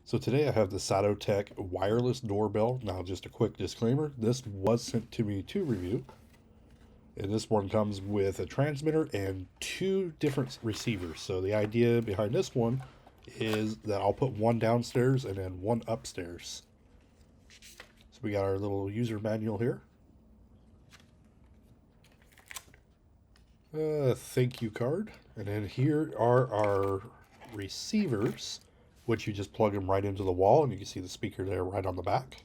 So today I have the SadoTech wireless doorbell. Now just a quick disclaimer, this was sent to me to review. And this one comes with a transmitter and two different receivers. So the idea behind this one is that I'll put one downstairs and then one upstairs. So we got our little user manual here. Thank you card. And then here are our receivers, which you just plug them right into the wall, and you can see the speaker there right on the back.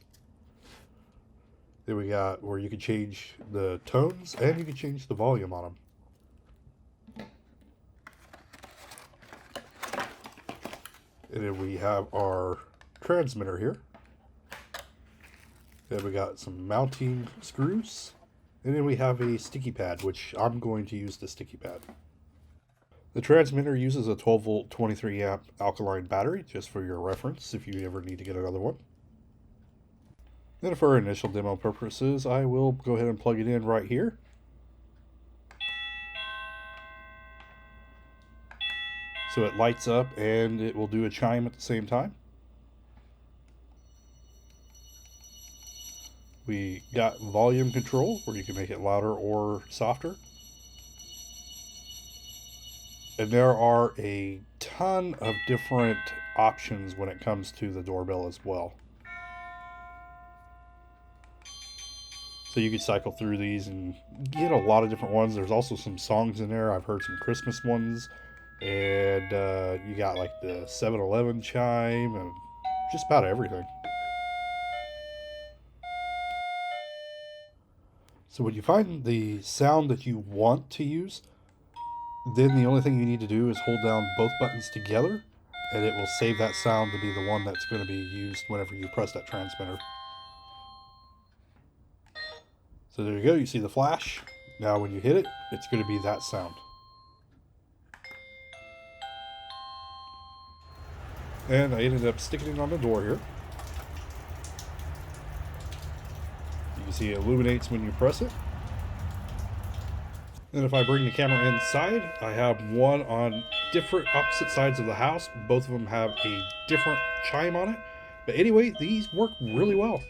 Then we got where you can change the tones and you can change the volume on them. And then we have our transmitter here. Then we got some mounting screws. And then we have a sticky pad, which I'm going to use the sticky pad. The transmitter uses a 12 volt 23 amp alkaline battery, just for your reference if you ever need to get another one. Then for our initial demo purposes, I will go ahead and plug it in right here. So it lights up and it will do a chime at the same time. We got volume control where you can make it louder or softer. And there are a ton of different options when it comes to the doorbell as well. So you can cycle through these and get a lot of different ones. There's also some songs in there. I've heard some Christmas ones. And you got like the 7-Eleven chime and just about everything. So when you find the sound that you want to use, then the only thing you need to do is hold down both buttons together, and it will save that sound to be the one that's going to be used whenever you press that transmitter. So there you go, you see the flash. Now when you hit it, it's going to be that sound. And I ended up sticking it on the door here. You can see it illuminates when you press it. And if I bring the camera inside, I have one on different opposite sides of the house. Both of them have a different chime on it. But anyway, these work really well.